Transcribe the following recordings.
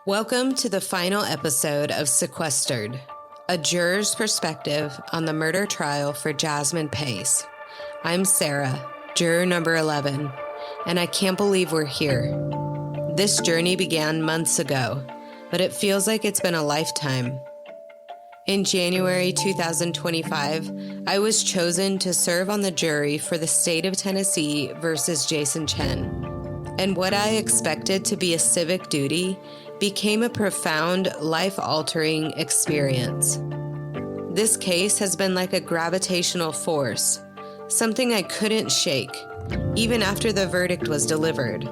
Welcome to the final episode of Sequestered, a juror's perspective on the murder trial for Jasmine Pace. I'm Sarah, juror number 11, and I can't believe we're here. This journey began months ago, but it feels like it's been a lifetime. In January 2025, I was chosen to serve on the jury for the state of Tennessee versus Jason Chen. And what I expected to be a civic duty became a profound, life-altering experience. This case has been like a gravitational force, something I couldn't shake, even after the verdict was delivered.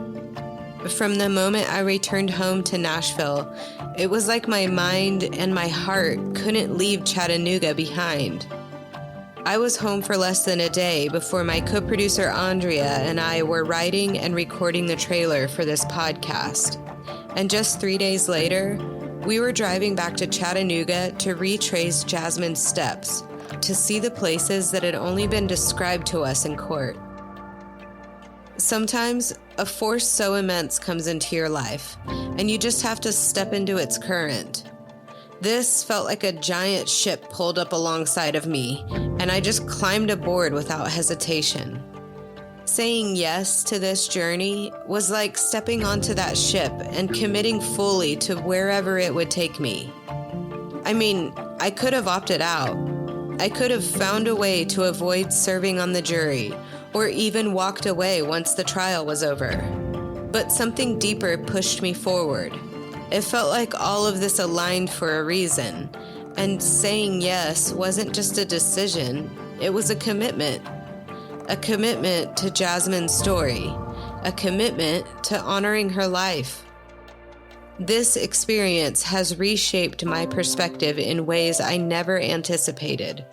From the moment I returned home to Nashville, it was like my mind and my heart couldn't leave Chattanooga behind. I was home for less than a day before my co-producer Andrea and I were writing and recording the trailer for this podcast. And just 3 days later, we were driving back to Chattanooga to retrace Jasmine's steps, to see the places that had only been described to us in court. Sometimes a force so immense comes into your life, and you just have to step into its current. This felt like a giant ship pulled up alongside of me, and I just climbed aboard without hesitation. Saying yes to this journey was like stepping onto that ship and committing fully to wherever it would take me. I mean, I could have opted out. I could have found a way to avoid serving on the jury, or even walked away once the trial was over. But something deeper pushed me forward. It felt like all of this aligned for a reason, and saying yes wasn't just a decision, it was a commitment. A commitment to Jasmine's story, a commitment to honoring her life. This experience has reshaped my perspective in ways I never anticipated.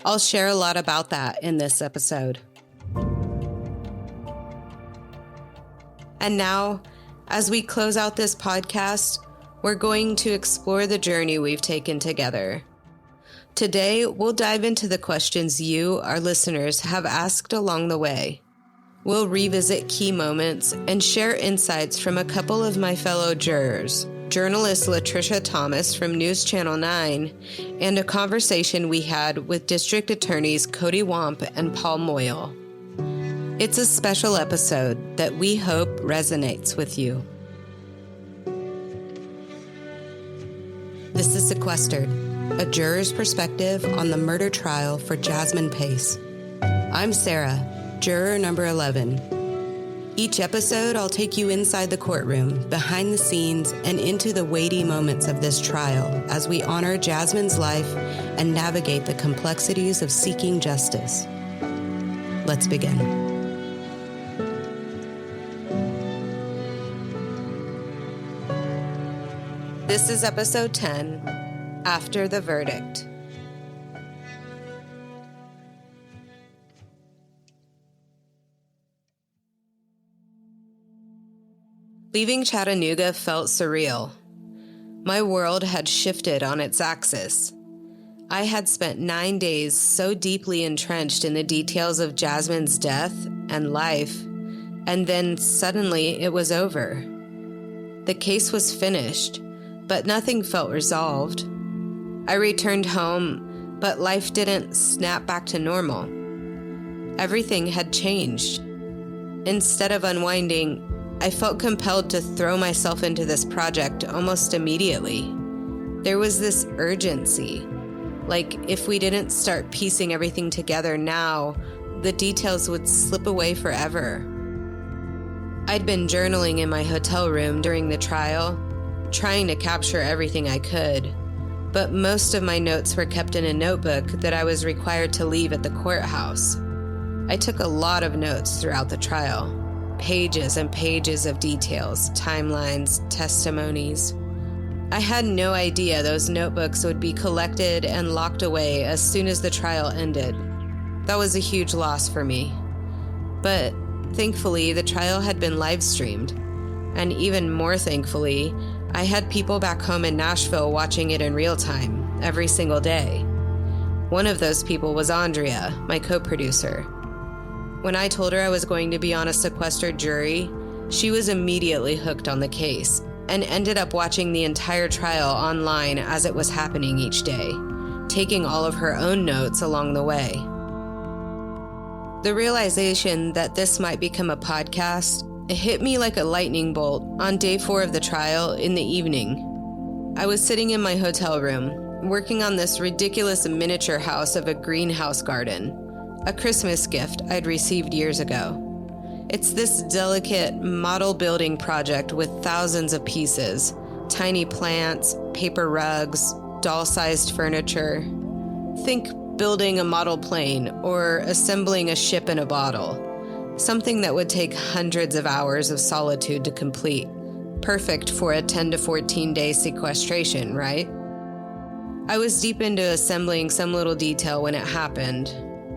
I'll share a lot about that in this episode. And now, as we close out this podcast, we're going to explore the journey we've taken together. Today, we'll dive into the questions you, our listeners, have asked along the way. We'll revisit key moments and share insights from a couple of my fellow jurors, journalist Latricia Thomas from News Channel 9, and a conversation we had with District Attorneys Coty Wamp and Paul Moyle. It's a special episode that we hope resonates with you. This is Sequestered, a juror's perspective on the murder trial for Jasmine Pace. I'm Sarah, juror number 11. Each episode, I'll take you inside the courtroom, behind the scenes, and into the weighty moments of this trial as we honor Jasmine's life and navigate the complexities of seeking justice. Let's begin. This is episode 10, After the Verdict. Leaving Chattanooga felt surreal. My world had shifted on its axis. I had spent 9 days so deeply entrenched in the details of Jasmine's death and life, and then suddenly it was over. The case was finished, but nothing felt resolved. I returned home, but life didn't snap back to normal. Everything had changed. Instead of unwinding, I felt compelled to throw myself into this project almost immediately. There was this urgency, like if we didn't start piecing everything together now, the details would slip away forever. I'd been journaling in my hotel room during the trial, trying to capture everything I could, but most of my notes were kept in a notebook that I was required to leave at the courthouse. I took a lot of notes throughout the trial, pages and pages of details, timelines, testimonies. I had no idea those notebooks would be collected and locked away as soon as the trial ended. That was a huge loss for me. But thankfully, the trial had been live streamed, and even more thankfully, I had people back home in Nashville watching it in real time, every single day. One of those people was Andrea, my co-producer. When I told her I was going to be on a sequestered jury, she was immediately hooked on the case, and ended up watching the entire trial online as it was happening each day, taking all of her own notes along the way. The realization that this might become a podcast hit me like a lightning bolt on day 4 of the trial in the evening. I was sitting in my hotel room, working on this ridiculous miniature house of a greenhouse garden, a Christmas gift I'd received years ago. It's this delicate model building project with thousands of pieces, tiny plants, paper rugs, doll-sized furniture. Think building a model plane or assembling a ship in a bottle. Something that would take hundreds of hours of solitude to complete. Perfect for a 10 to 14 day sequestration, right? I was deep into assembling some little detail when it happened.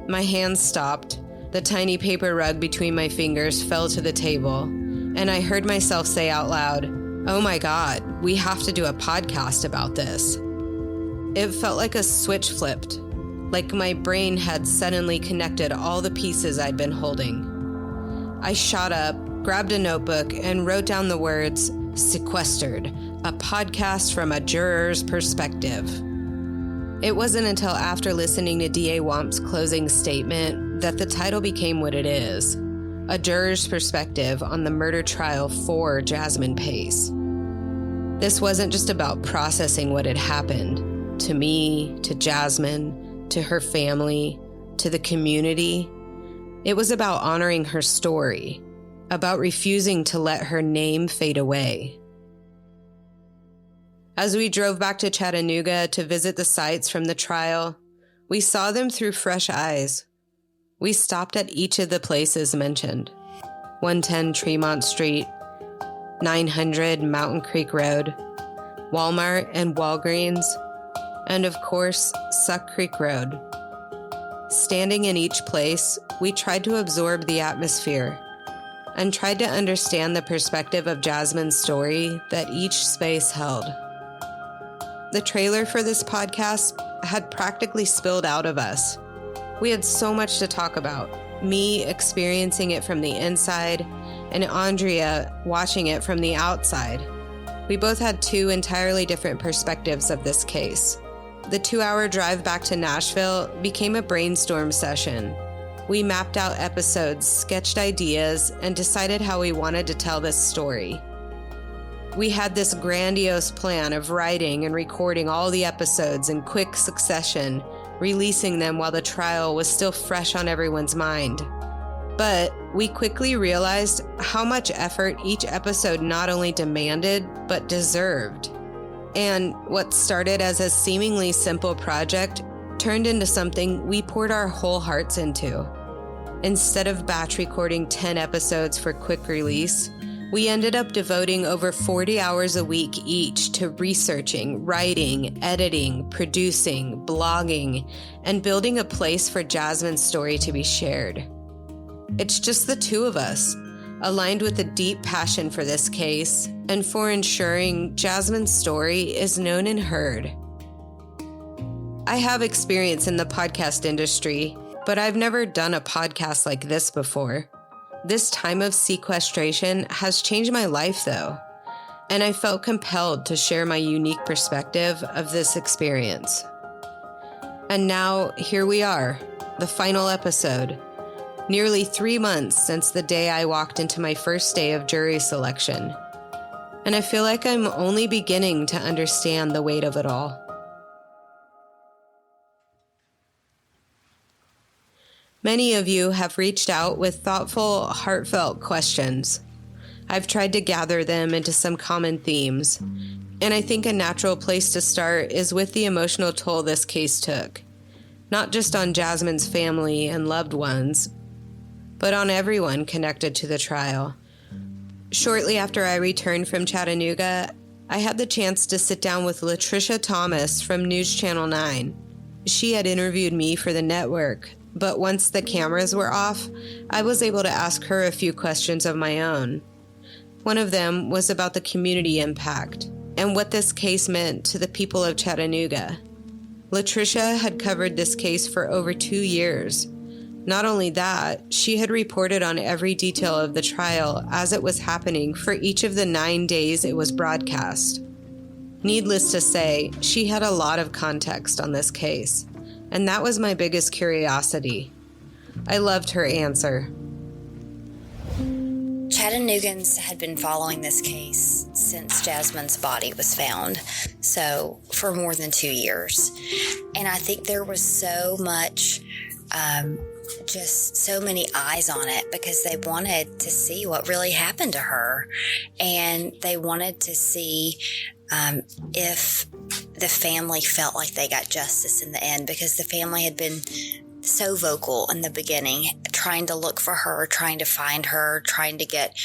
My hands stopped, the tiny paper rug between my fingers fell to the table, and I heard myself say out loud, "Oh my God, we have to do a podcast about this." It felt like a switch flipped, like my brain had suddenly connected all the pieces I'd been holding. I shot up, grabbed a notebook, and wrote down the words, "Sequestered, a podcast from a juror's perspective." It wasn't until after listening to DA Wamp's closing statement that the title became what it is, a juror's perspective on the murder trial for Jasmine Pace. This wasn't just about processing what had happened, to me, to Jasmine, to her family, to the community. It was about honoring her story, about refusing to let her name fade away. As we drove back to Chattanooga to visit the sites from the trial, we saw them through fresh eyes. We stopped at each of the places mentioned: 110 Tremont Street, 900 Mountain Creek Road, Walmart and Walgreens, and of course, Suck Creek Road. Standing in each place, we tried to absorb the atmosphere and tried to understand the perspective of Jasmine's story that each space held. The trailer for this podcast had practically spilled out of us. We had so much to talk about, me experiencing it from the inside and Andrea watching it from the outside. We both had 2 entirely different perspectives of this case. The 2-hour drive back to Nashville became a brainstorm session. We mapped out episodes, sketched ideas, and decided how we wanted to tell this story. We had this grandiose plan of writing and recording all the episodes in quick succession, releasing them while the trial was still fresh on everyone's mind. But we quickly realized how much effort each episode not only demanded, but deserved. And what started as a seemingly simple project turned into something we poured our whole hearts into. Instead of batch recording 10 episodes for quick release, we ended up devoting over 40 hours a week each to researching, writing, editing, producing, blogging, and building a place for Jasmine's story to be shared. It's just the 2 of us, aligned with a deep passion for this case and for ensuring Jasmine's story is known and heard. I have experience in the podcast industry, but I've never done a podcast like this before. This time of sequestration has changed my life, though, and I felt compelled to share my unique perspective of this experience. And now, here we are, the final episode. Nearly 3 months since the day I walked into my first day of jury selection. And I feel like I'm only beginning to understand the weight of it all. Many of you have reached out with thoughtful, heartfelt questions. I've tried to gather them into some common themes, and I think a natural place to start is with the emotional toll this case took, not just on Jasmine's family and loved ones, but on everyone connected to the trial. Shortly after I returned from Chattanooga, I had the chance to sit down with Latricia Thomas from News Channel 9. She had interviewed me for the network, but once the cameras were off, I was able to ask her a few questions of my own. One of them was about the community impact and what this case meant to the people of Chattanooga. Latricia had covered this case for over 2 years, Not only that, she had reported on every detail of the trial as it was happening for each of the 9 days it was broadcast. Needless to say, she had a lot of context on this case, and that was my biggest curiosity. I loved her answer. Chattanoogans had been following this case since Jasmine's body was found, so for more than 2 years. And I think there was so much, just so many eyes on it because they wanted to see what really happened to her. And they wanted to see if the family felt like they got justice in the end, because the family had been so vocal in the beginning, trying to look for her, trying to find her, trying to get,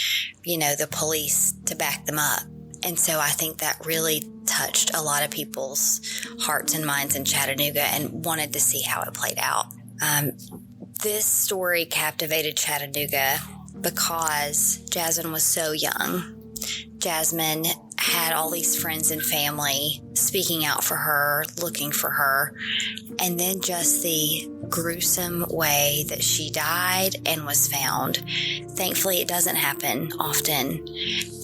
the police to back them up. And so I think that really touched a lot of people's hearts and minds in Chattanooga and wanted to see how it played out. This story captivated Chattanooga because Jasmine was so young. Jasmine had all these friends and family speaking out for her, looking for her, and then just the gruesome way that she died and was found. Thankfully, it doesn't happen often,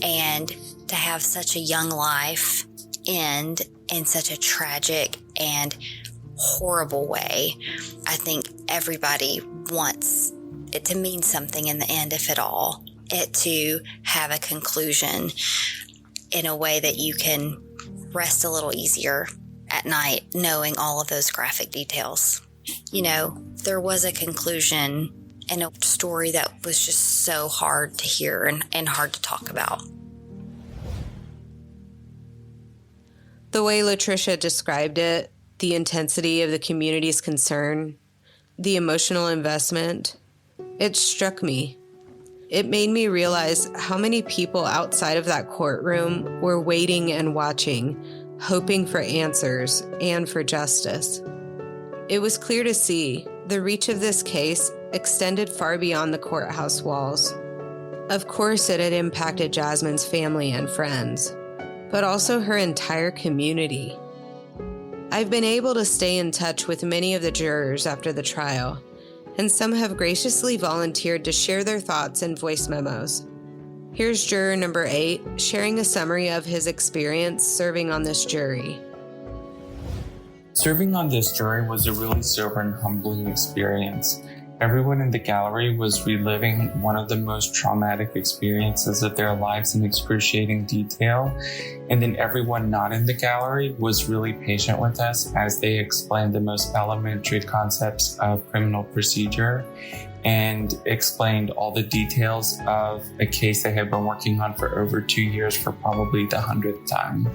and to have such a young life end in such a tragic and horrible way, I think everybody wants it to mean something in the end, if at all, it to have a conclusion in a way that you can rest a little easier at night knowing all of those graphic details. There was a conclusion in a story that was just so hard to hear and hard to talk about. The way Latricia described it, the intensity of the community's concern, the emotional investment, it struck me. It made me realize how many people outside of that courtroom were waiting and watching, hoping for answers and for justice. It was clear to see the reach of this case extended far beyond the courthouse walls. Of course, it had impacted Jasmine's family and friends, but also her entire community. I've been able to stay in touch with many of the jurors after the trial, and some have graciously volunteered to share their thoughts in voice memos. Here's juror number 8 sharing a summary of his experience serving on this jury. Serving on this jury was a really sober and humbling experience. Everyone in the gallery was reliving one of the most traumatic experiences of their lives in excruciating detail, and then everyone not in the gallery was really patient with us as they explained the most elementary concepts of criminal procedure and explained all the details of a case they had been working on for over 2 years for probably the 100th time.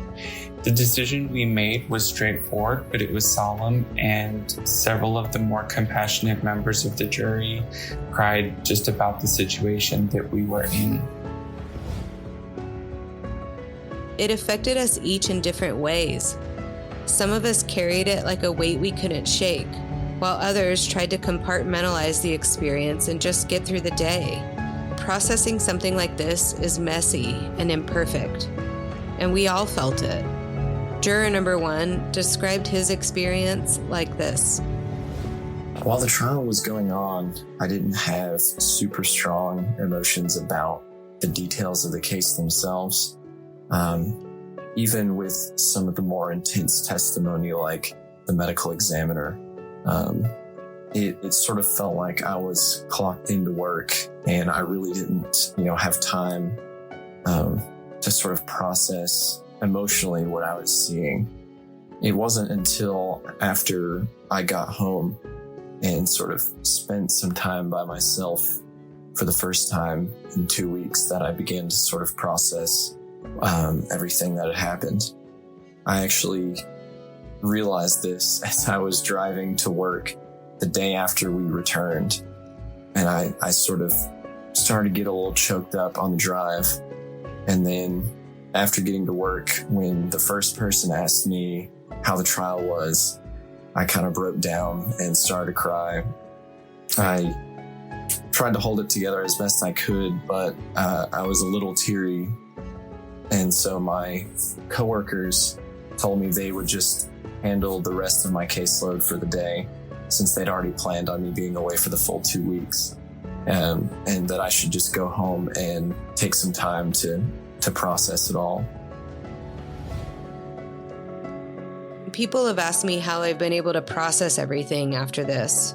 The decision we made was straightforward, but it was solemn, and several of the more compassionate members of the jury cried just about the situation that we were in. It affected us each in different ways. Some of us carried it like a weight we couldn't shake, while others tried to compartmentalize the experience and just get through the day. Processing something like this is messy and imperfect, and we all felt it. Juror number 1 described his experience like this. While the trial was going on, I didn't have super strong emotions about the details of the case themselves. Even with some of the more intense testimony, like the medical examiner, it sort of felt like I was clocked into work, and I really didn't, have time to sort of process emotionally what I was seeing. It wasn't until after I got home and sort of spent some time by myself for the first time in 2 weeks that I began to sort of process everything that had happened. I actually realized this as I was driving to work the day after we returned, and I sort of started to get a little choked up on the drive. And then after getting to work, when the first person asked me how the trial was, I kind of broke down and started to cry. I tried to hold it together as best I could, but I was a little teary. And so my coworkers told me they would just handle the rest of my caseload for the day. since they'd already planned on me being away for the full 2 weeks, and that I should just go home and take some time to process it all. People have asked me how I've been able to process everything after this,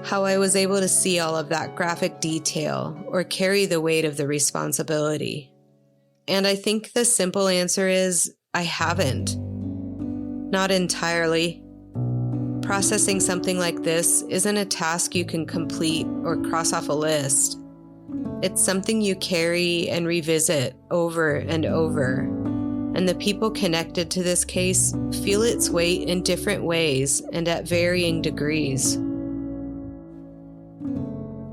how I was able to see all of that graphic detail or carry the weight of the responsibility. And I think the simple answer is I haven't. Not entirely. Processing something like this isn't a task you can complete or cross off a list. It's something you carry and revisit over and over. And the people connected to this case feel its weight in different ways and at varying degrees.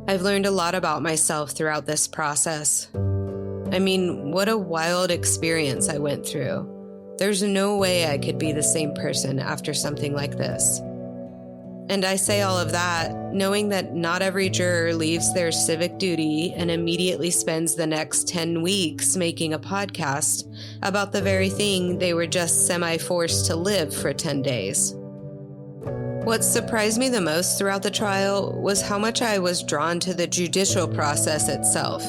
I've learned a lot about myself throughout this process. I mean, what a wild experience I went through. There's no way I could be the same person after something like this. And I say all of that knowing that not every juror leaves their civic duty and immediately spends the next 10 weeks making a podcast about the very thing they were just semi-forced to live for 10 days. What surprised me the most throughout the trial was how much I was drawn to the judicial process itself.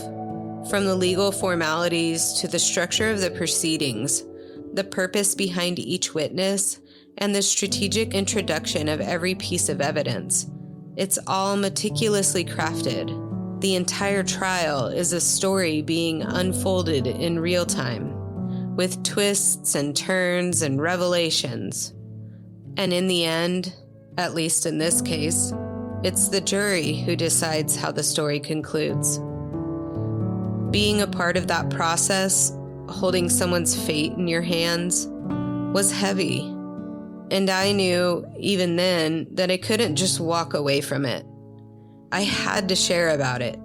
From the legal formalities to the structure of the proceedings, the purpose behind each witness, and the strategic introduction of every piece of evidence. It's all meticulously crafted. The entire trial is a story being unfolded in real time, with twists and turns and revelations. And in the end, at least in this case, it's the jury who decides how the story concludes. Being a part of that process, holding someone's fate in your hands, was heavy. And I knew, even then, that I couldn't just walk away from it. I had to share about it.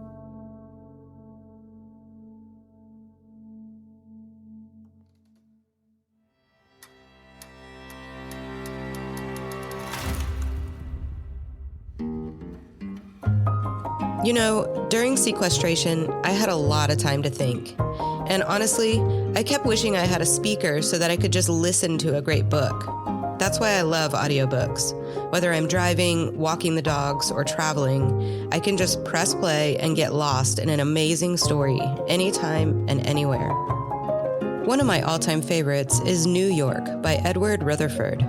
You know, during sequestration, I had a lot of time to think. And honestly, I kept wishing I had a speaker so that I could just listen to a great book. That's why I love audiobooks. Whether I'm driving, walking the dogs, or traveling, I can just press play and get lost in an amazing story anytime and anywhere. One of my all-time favorites is New York by Edward Rutherford.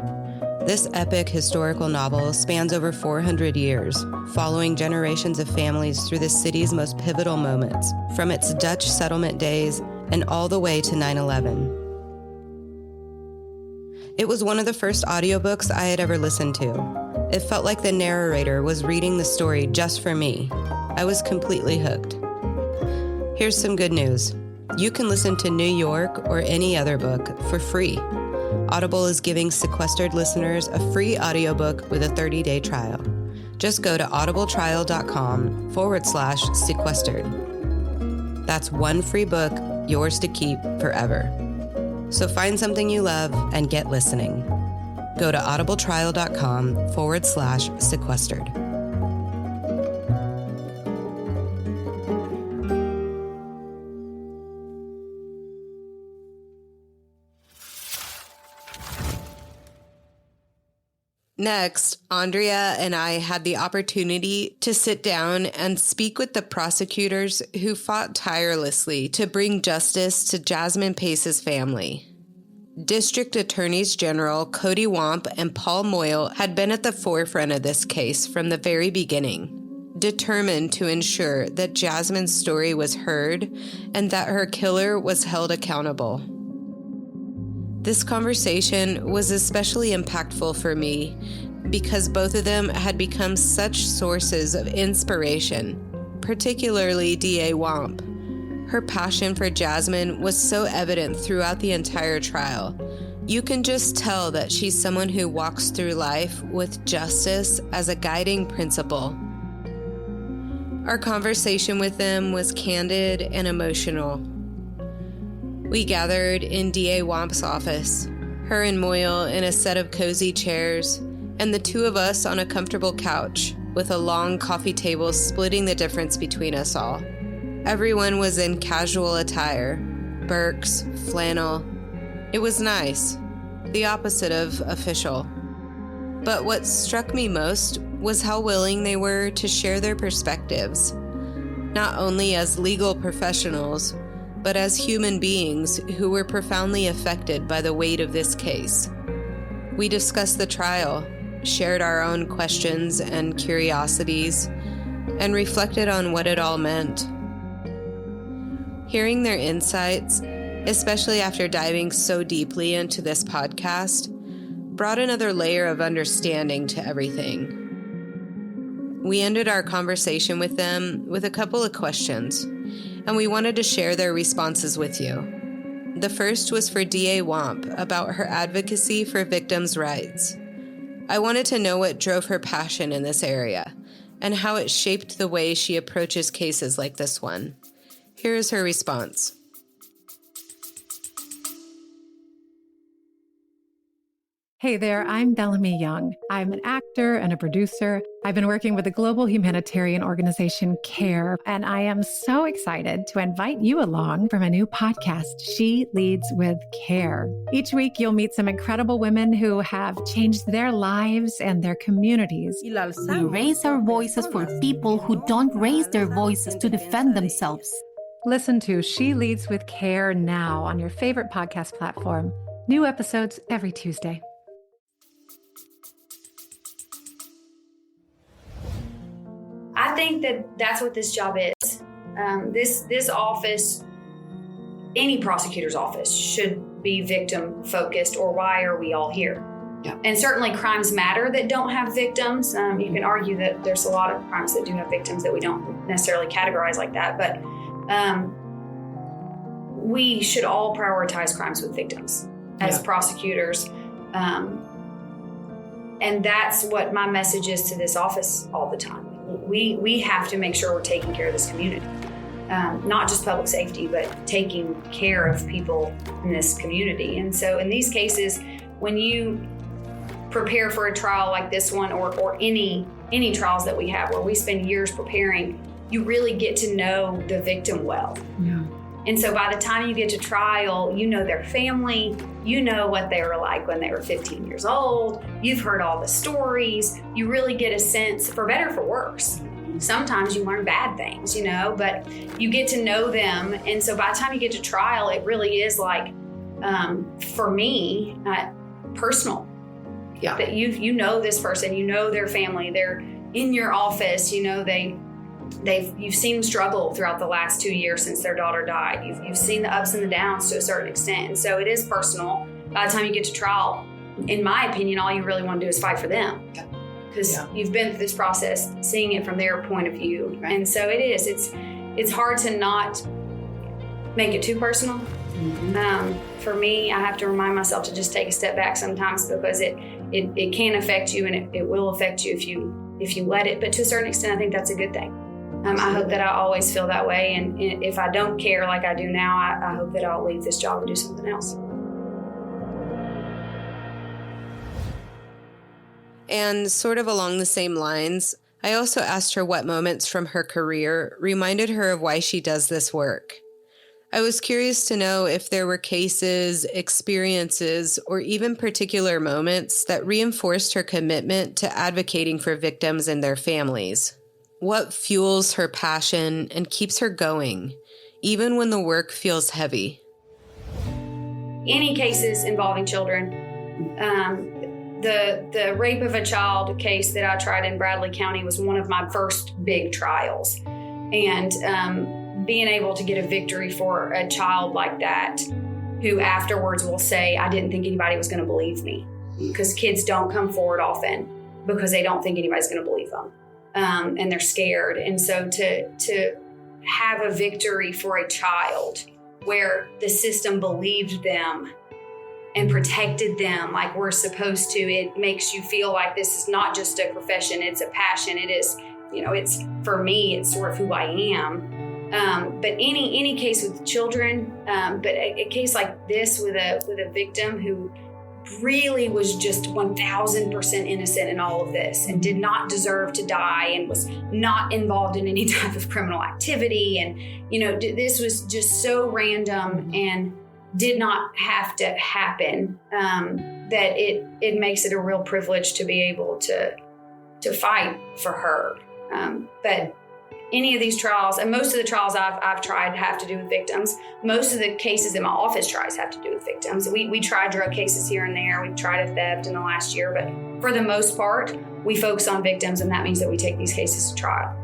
This epic historical novel spans over 400 years, following generations of families through the city's most pivotal moments, from its Dutch settlement days and all the way to 9/11. It was one of the first audiobooks I had ever listened to. It felt like the narrator was reading the story just for me. I was completely hooked. Here's some good news. You can listen to New York or any other book for free. Audible is giving Sequestered listeners a free audiobook with a 30-day trial. Just go to audibletrial.com/sequestered. That's one free book, yours to keep forever. So find something you love and get listening. Go to audibletrial.com/sequestered. Next, Andrea and I had the opportunity to sit down and speak with the prosecutors who fought tirelessly to bring justice to Jasmine Pace's family. District Attorneys General Coty Wamp and Paul Moyle had been at the forefront of this case from the very beginning, determined to ensure that Jasmine's story was heard and that her killer was held accountable. This conversation was especially impactful for me because both of them had become such sources of inspiration, particularly DA Wamp. Her passion for Jasmine was so evident throughout the entire trial. You can just tell that she's someone who walks through life with justice as a guiding principle. Our conversation with them was candid and emotional. We gathered in DA Wamp's office, her and Moyle in a set of cozy chairs, and the two of us on a comfortable couch, with a long coffee table splitting the difference between us all. Everyone was in casual attire, Birks, flannel. It was nice, the opposite of official. But what struck me most was how willing they were to share their perspectives, not only as legal professionals, but as human beings who were profoundly affected by the weight of this case. We discussed the trial, shared our own questions and curiosities, and reflected on what it all meant. Hearing their insights, especially after diving so deeply into this podcast, brought another layer of understanding to everything. We ended our conversation with them with a couple of questions, and we wanted to share their responses with you. The first was for DA Wamp about her advocacy for victims' rights. I wanted to know what drove her passion in this area and how it shaped the way she approaches cases like this one. Here is her response. Hey there, I'm Bellamy Young. I'm an actor and a producer. I've been working with the global humanitarian organization CARE, and I am so excited to invite you along for my new podcast, She Leads with CARE. Each week, you'll meet some incredible women who have changed their lives and their communities. We raise our voices for people who don't raise their voices to defend themselves. Listen to She Leads with CARE now on your favorite podcast platform. New episodes every Tuesday. I think that that's what this job is. This office, any prosecutor's office, should be victim focused, or why are we all here? Yeah. And certainly crimes matter that don't have victims. You can argue that there's a lot of crimes that do have victims that we don't necessarily categorize like that, but we should all prioritize crimes with victims as prosecutors. And that's what my message is to this office all the time. We have to make sure we're taking care of this community. Not just public safety, but taking care of people in this community. And so in these cases, when you prepare for a trial like this one, or any trials that we have where we spend years preparing, you really get to know the victim well. Yeah. And so by the time you get to trial, you know their family, you know what they were like when they were 15 years old, you've heard all the stories, you really get a sense, for better or for worse. Sometimes you learn bad things, but you get to know them. And so by the time you get to trial, it really is like, for me, personal. Yeah. That you know this person, you know their family, they're in your office, you've seen them struggle throughout the last 2 years since their daughter died. You've seen the ups and the downs to a certain extent. And so it is personal. By the time you get to trial, in my opinion, all you really want to do is fight for them. Because you've been through this process, seeing it from their point of view. Right. And so it's hard to not make it too personal. Mm-hmm. For me, I have to remind myself to just take a step back sometimes, because it can affect you, and it will affect you if you let it. But to a certain extent, I think that's a good thing. I hope that I always feel that way. And if I don't care like I do now, I hope that I'll leave this job and do something else. And sort of along the same lines, I also asked her what moments from her career reminded her of why she does this work. I was curious to know if there were cases, experiences, or even particular moments that reinforced her commitment to advocating for victims and their families. What fuels her passion and keeps her going, even when the work feels heavy? Any cases involving children, the rape of a child case that I tried in Bradley County was one of my first big trials. And being able to get a victory for a child like that, who afterwards will say, I didn't think anybody was going to believe me. Because kids don't come forward often because they don't think anybody's going to believe them. And they're scared. And so to have a victory for a child where the system believed them and protected them like we're supposed to, it makes you feel like this is not just a profession, it's a passion. It is, it's, for me, it's sort of who I am. But any case with children, but a case like this with a victim who really was just 1,000% innocent in all of this and did not deserve to die and was not involved in any type of criminal activity. And, this was just so random. And did not have to happen, that it makes it a real privilege to be able to fight for her. But any of these trials, and most of the trials I've tried have to do with victims. Most of the cases that my office tries have to do with victims. We try drug cases here and there. We've tried a theft in the last year, but for the most part, we focus on victims, and that means that we take these cases to trial.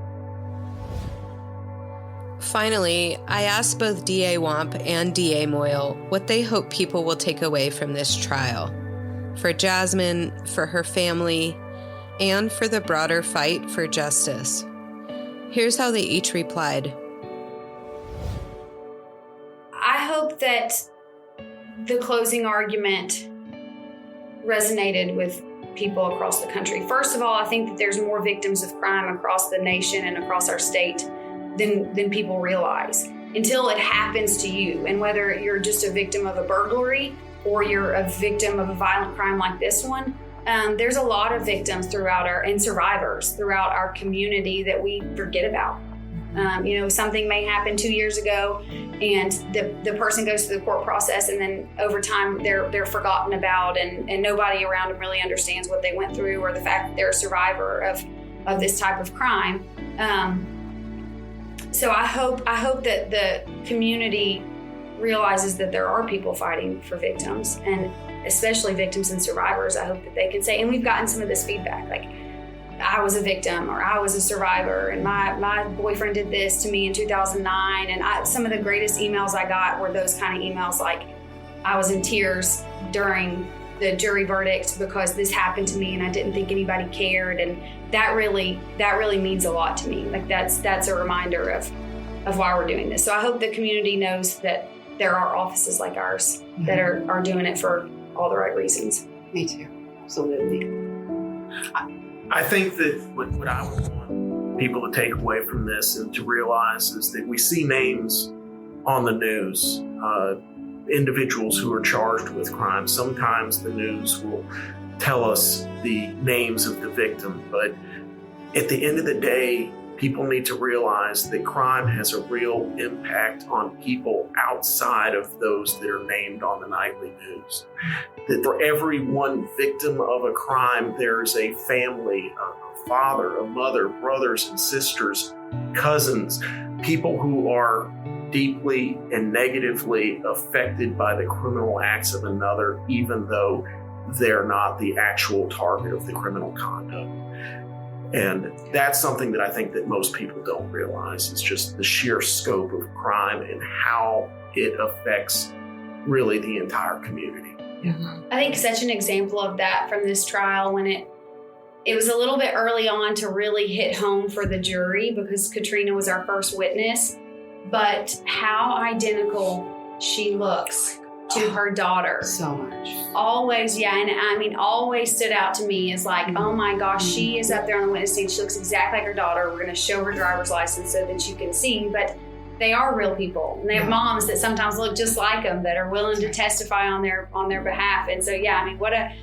Finally, I asked both DA Wamp and DA Moyle what they hope people will take away from this trial. For Jasmine, for her family, and for the broader fight for justice. Here's how they each replied. I hope that the closing argument resonated with people across the country. First of all, I think that there's more victims of crime across the nation and across our state than people realize until it happens to you. And whether you're just a victim of a burglary or you're a victim of a violent crime like this one, there's a lot of victims and survivors throughout our community that we forget about. Something may happen 2 years ago and the person goes through the court process, and then over time they're forgotten about, and nobody around them really understands what they went through or the fact that they're a survivor of this type of crime. So I hope that the community realizes that there are people fighting for victims, and especially victims and survivors. I hope that they can say, and we've gotten some of this feedback, like, I was a victim or I was a survivor, and my boyfriend did this to me in 2009. And some of the greatest emails I got were those kind of emails, like, I was in tears during the jury verdict because this happened to me and I didn't think anybody cared. And that really means a lot to me. Like, that's a reminder of why we're doing this. So I hope the community knows that there are offices like ours that are doing it for all the right reasons. Me too. Absolutely. I think that what I would want people to take away from this and to realize is that we see names on the news, individuals who are charged with crimes. Sometimes the news will tell us the names of the victim, but at the end of the day, people need to realize that crime has a real impact on people outside of those that are named on the nightly news. That for every one victim of a crime, there's a family, a father, a mother, brothers and sisters, cousins, people who are deeply and negatively affected by the criminal acts of another, even though they're not the actual target of the criminal conduct. And that's something that I think that most people don't realize. It's just the sheer scope of crime and how it affects really the entire community. I think such an example of that from this trial, when it was a little bit early on to really hit home for the jury because Katrina was our first witness, but how identical she looks to her daughter. So much. Always, and I mean, always stood out to me as like, oh my gosh, she is up there on the witness stand. She looks exactly like her daughter. We're going to show her driver's license so that you can see. But they are real people. And they have moms that sometimes look just like them that are willing to testify on their behalf. And so, I mean, what a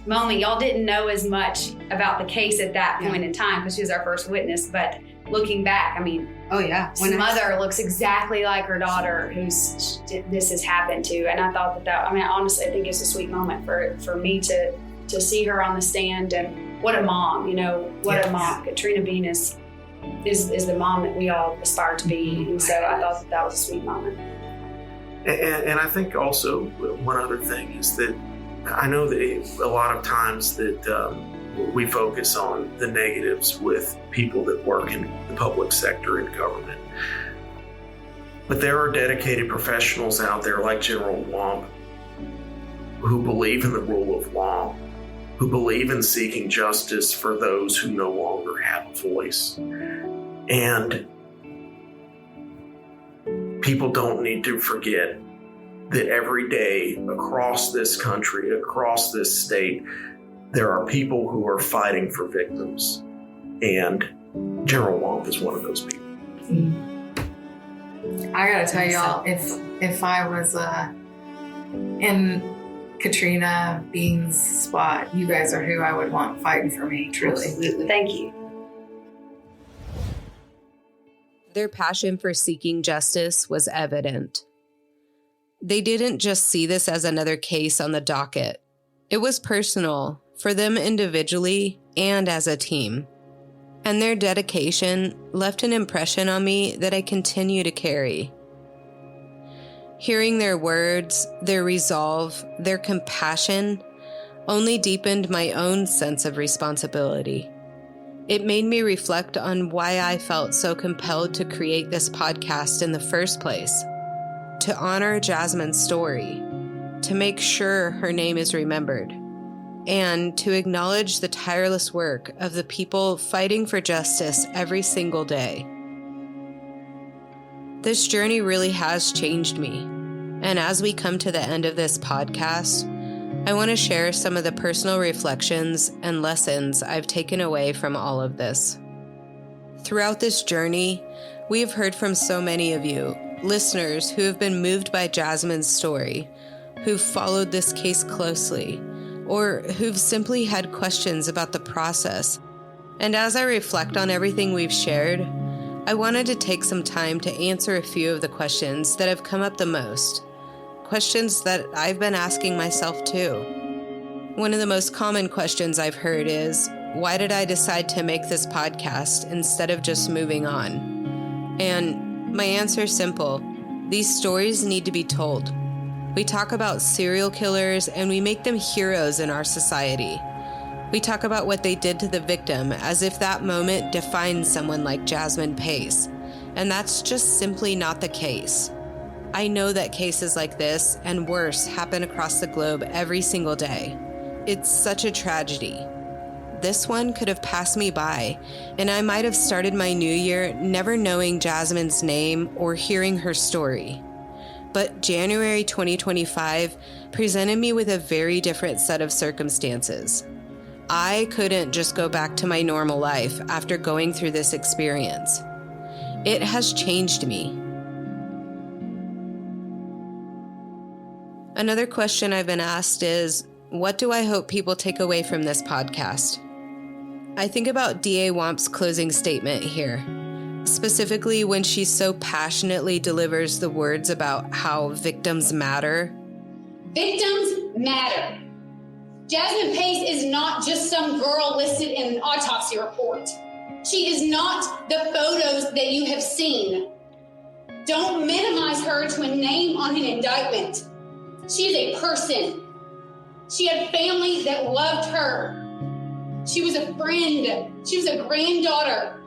moment. Y'all didn't know as much about the case at that point in time because she was our first witness. But looking back, I mean, his mother looks exactly like her daughter who's this has happened to. And I thought that, I mean, honestly, I think it's a sweet moment for me to see her on the stand. And what a mom, what a mom. Katrina Bean is the mom that we all aspire to be. And so I thought that was a sweet moment. And I think also one other thing is that I know that a lot of times that we focus on the negatives with people that work in the public sector and government. But there are dedicated professionals out there like General Wamp who believe in the rule of law, who believe in seeking justice for those who no longer have a voice. And people don't need to forget that every day across this country, across this state, there are people who are fighting for victims. And General Wamp is one of those people. I gotta tell y'all, if I was in Katrina Bean's spot, you guys are who I would want fighting for me, truly. Absolutely. Thank you. Their passion for seeking justice was evident. they didn't just see this as another case on the docket. It was personal for them individually and as a team. And their dedication left an impression on me that I continue to carry. Hearing their words, their resolve, their compassion only deepened my own sense of responsibility. It made me reflect on why I felt so compelled to create this podcast in the first place. To honor Jasmine's story, to make sure her name is remembered, and to acknowledge the tireless work of the people fighting for justice every single day. This journey really has changed me, and as we come to the end of this podcast, I want to share some of the personal reflections and lessons I've taken away from all of this. Throughout this journey, we have heard from so many of you, listeners who have been moved by Jasmine's story, who've followed this case closely, or who've simply had questions about the process. And as I reflect on everything we've shared, I wanted to take some time to answer a few of the questions that have come up the most. Questions that I've been asking myself too. One of the most common questions I've heard is, why did I decide to make this podcast instead of just moving on? And my answer is simple. These stories need to be told. We talk about serial killers and we make them heroes in our society. We talk about what they did to the victim as if that moment defines someone like Jasmine Pace. And that's just simply not the case. I know that cases like this and worse happen across the globe every single day. It's such a tragedy. This one could have passed me by, and I might have started my new year never knowing Jasmine's name or hearing her story. But January 2025 presented me with a very different set of circumstances. I couldn't just go back to my normal life after going through this experience. It has changed me. Another question I've been asked is, what do I hope people take away from this podcast? I think about DA Wamp's closing statement here, specifically when she so passionately delivers the words about how victims matter. Victims matter. Jasmine Pace is not just some girl listed in an autopsy report. She is not the photos that you have seen. Don't minimize her to a name on an indictment. She is a person. She had family that loved her. She was a friend. She was a granddaughter.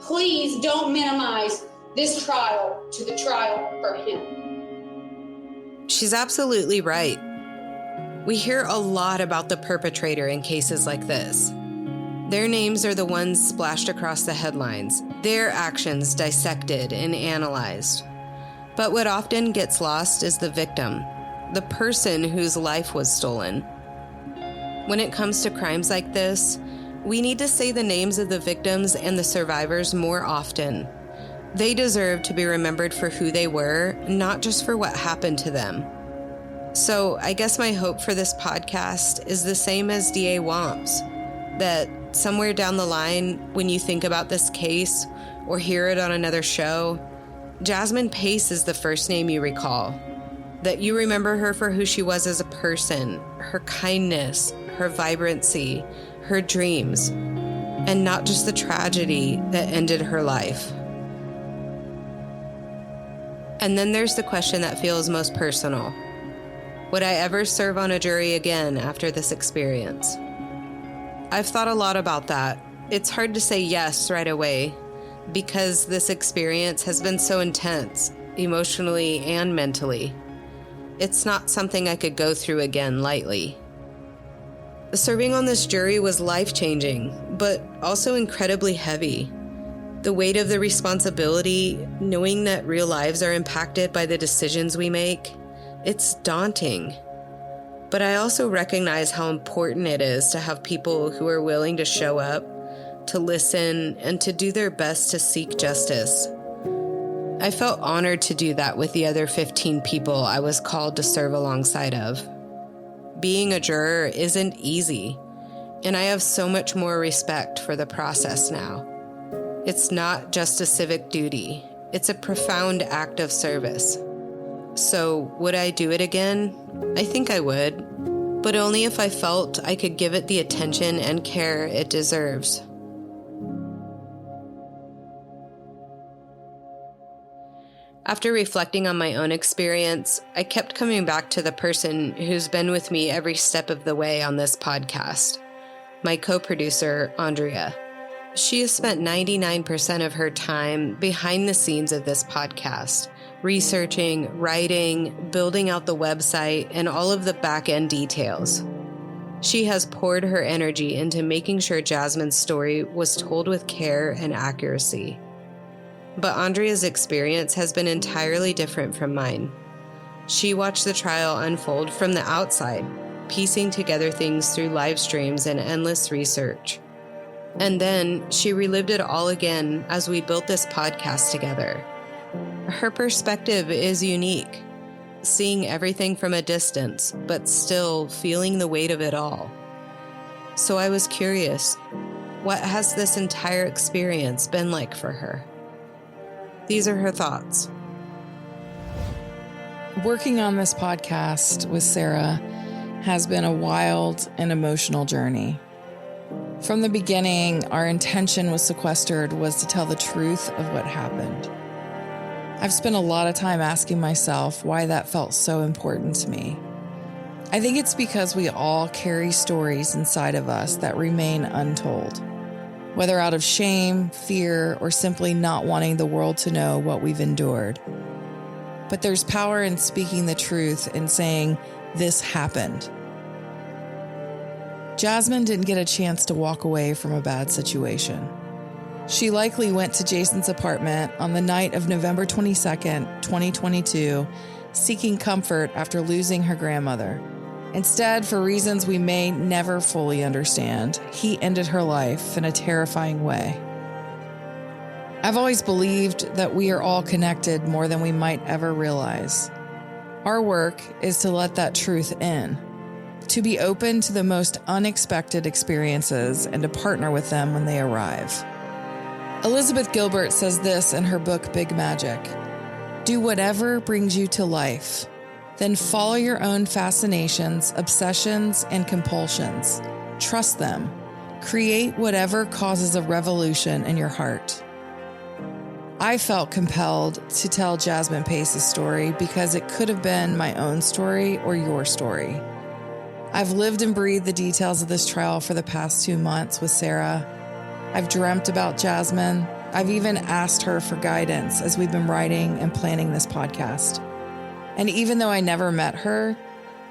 Please don't minimize this trial to the trial for him. She's absolutely right. We hear a lot about the perpetrator in cases like this. Their names are the ones splashed across the headlines, their actions dissected and analyzed. But what often gets lost is the victim, the person whose life was stolen. When it comes to crimes like this, we need to say the names of the victims and the survivors more often. They deserve to be remembered for who they were, not just for what happened to them. So I guess my hope for this podcast is the same as DA Wamp's, that somewhere down the line, when you think about this case or hear it on another show, Jasmine Pace is the first name you recall. That you remember her for who she was as a person, her kindness, her vibrancy, her dreams, and not just the tragedy that ended her life. And then there's the question that feels most personal. Would I ever serve on a jury again after this experience? I've thought a lot about that. It's hard to say yes right away because this experience has been so intense, emotionally and mentally. It's not something I could go through again lightly. Serving on this jury was life-changing, but also incredibly heavy. The weight of the responsibility, knowing that real lives are impacted by the decisions we make, it's daunting. But I also recognize how important it is to have people who are willing to show up, to listen, and to do their best to seek justice. I felt honored to do that with the other 15 people I was called to serve alongside of. Being a juror isn't easy, and I have so much more respect for the process now. It's not just a civic duty, it's a profound act of service. So, would I do it again? I think I would, but only if I felt I could give it the attention and care it deserves. After reflecting on my own experience, I kept coming back to the person who's been with me every step of the way on this podcast, my co-producer, Andrea. She has spent 99% of her time behind the scenes of this podcast, researching, writing, building out the website, and all of the back-end details. She has poured her energy into making sure Jasmine's story was told with care and accuracy. But Andrea's experience has been entirely different from mine. She watched the trial unfold from the outside, piecing together things through live streams and endless research. And then she relived it all again as we built this podcast together. Her perspective is unique, seeing everything from a distance, but still feeling the weight of it all. So I was curious, what has this entire experience been like for her? These are her thoughts. Working on this podcast with Sara has been a wild and emotional journey. From the beginning, our intention with Sequestered was to tell the truth of what happened. I've spent a lot of time asking myself why that felt so important to me. I think it's because we all carry stories inside of us that remain untold, whether out of shame, fear, or simply not wanting the world to know what we've endured. But there's power in speaking the truth and saying, this happened. Jasmine didn't get a chance to walk away from a bad situation. She likely went to Jason's apartment on the night of November 22nd, 2022, seeking comfort after losing her grandmother. Instead, for reasons we may never fully understand, he ended her life in a terrifying way. I've always believed that we are all connected more than we might ever realize. Our work is to let that truth in, to be open to the most unexpected experiences and to partner with them when they arrive. Elizabeth Gilbert says this in her book, Big Magic. Do whatever brings you to life. Then follow your own fascinations, obsessions, and compulsions. Trust them. Create whatever causes a revolution in your heart. I felt compelled to tell Jasmine Pace's story because it could have been my own story or your story. I've lived and breathed the details of this trial for the past 2 months with Sara. I've dreamt about Jasmine. I've even asked her for guidance as we've been writing and planning this podcast. And even though I never met her,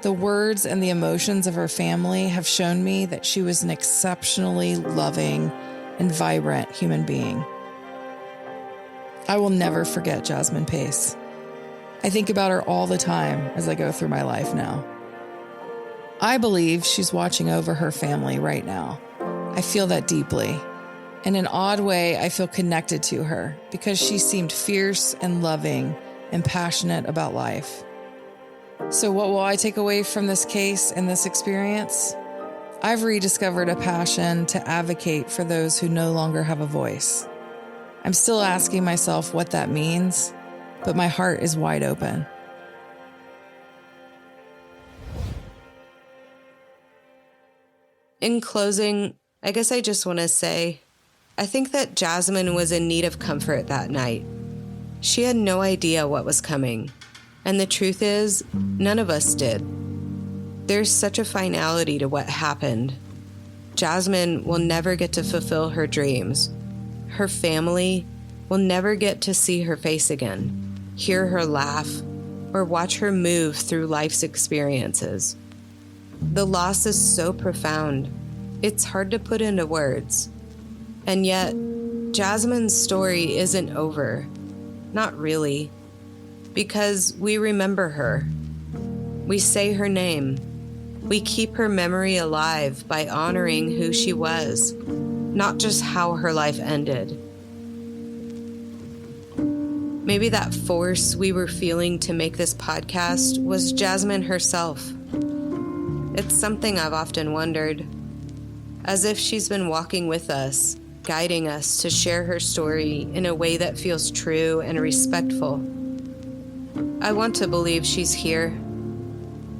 the words and the emotions of her family have shown me that she was an exceptionally loving and vibrant human being. I will never forget Jasmine Pace. I think about her all the time as I go through my life now. I believe she's watching over her family right now. I feel that deeply. In an odd way, I feel connected to her because she seemed fierce and loving and passionate about life. So what will I take away from this case and this experience? I've rediscovered a passion to advocate for those who no longer have a voice. I'm still asking myself what that means, but my heart is wide open. In closing, I guess I just want to say, I think that Jasmine was in need of comfort that night. She had no idea what was coming. And the truth is, none of us did. There's such a finality to what happened. Jasmine will never get to fulfill her dreams. Her family will never get to see her face again, hear her laugh, or watch her move through life's experiences. The loss is so profound, it's hard to put into words. And yet, Jasmine's story isn't over. Not really. Because we remember her. We say her name. We keep her memory alive by honoring who she was, not just how her life ended. Maybe that force we were feeling to make this podcast was Jasmine herself. It's something I've often wondered. As if she's been walking with us, guiding us to share her story in a way that feels true and respectful. I want to believe she's here,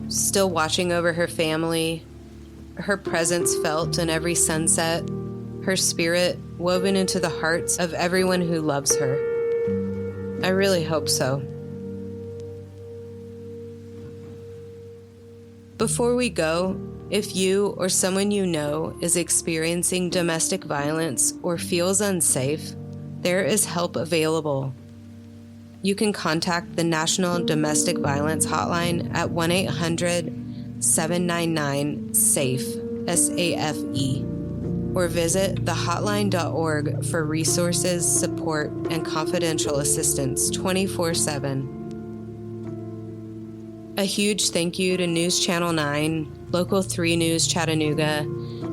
still watching over her family, her presence felt in every sunset, her spirit woven into the hearts of everyone who loves her. I really hope so. Before we go, if you or someone you know is experiencing domestic violence or feels unsafe, there is help available. You can contact the National Domestic Violence Hotline at 1-800-799-SAFE, S-A-F-E, or visit thehotline.org for resources, support, and confidential assistance 24/7. A huge thank you to News Channel 9, Local 3 News Chattanooga,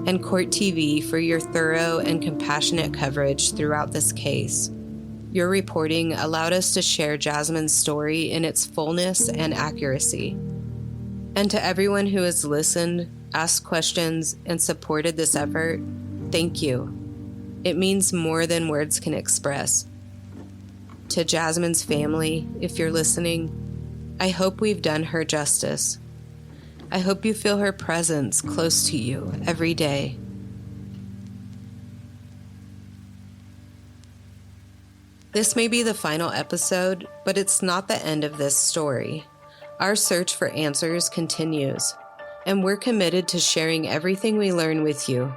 and Court TV for your thorough and compassionate coverage throughout this case. Your reporting allowed us to share Jasmine's story in its fullness and accuracy. And to everyone who has listened, asked questions, and supported this effort, thank you. It means more than words can express. To Jasmine's family, if you're listening, I hope we've done her justice. I hope you feel her presence close to you every day. This may be the final episode, but it's not the end of this story. Our search for answers continues, and we're committed to sharing everything we learn with you.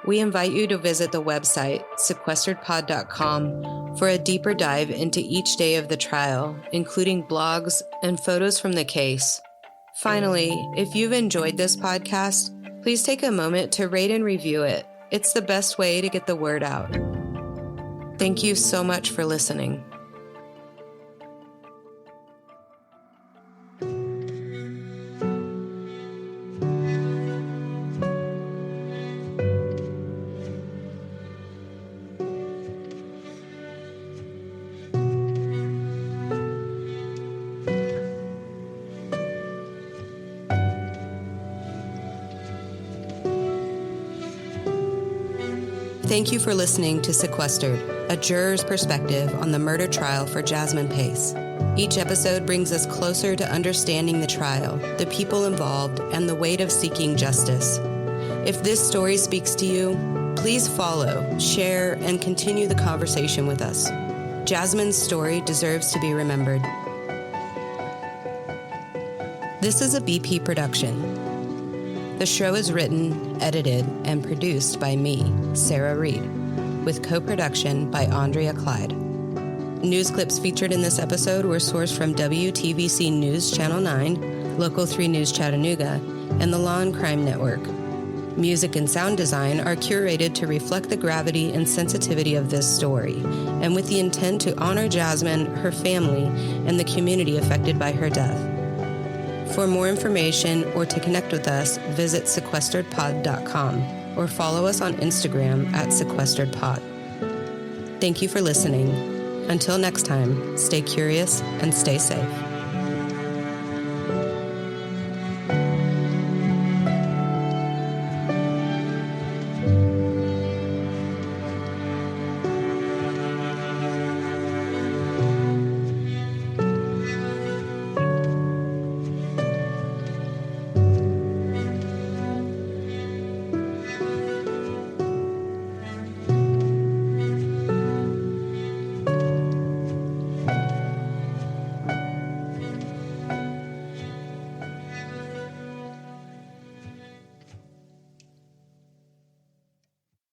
We invite you to visit the website, SEQUESTERED.com, for a deeper dive into each day of the trial, including blogs and photos from the case. Finally, if you've enjoyed this podcast, please take a moment to rate and review it. It's the best way to get the word out. Thank you so much for listening. Thank you for listening to Sequestered, a juror's perspective on the murder trial for Jasmine Pace. Each episode brings us closer to understanding the trial, the people involved, and the weight of seeking justice. If this story speaks to you, please follow, share, and continue the conversation with us. Jasmine's story deserves to be remembered. This is a BP production. The show is written, edited, and produced by me, Sarah Reed, with co-production by Andrea Clyde. News clips featured in this episode were sourced from WTVC News Channel 9, Local 3 News Chattanooga, and the Law and Crime Network. Music and sound design are curated to reflect the gravity and sensitivity of this story, and with the intent to honor Jasmine, her family, and the community affected by her death. For more information or to connect with us, visit SequesteredPod.com or follow us on Instagram at SequesteredPod. Thank you for listening. Until next time, stay curious and stay safe.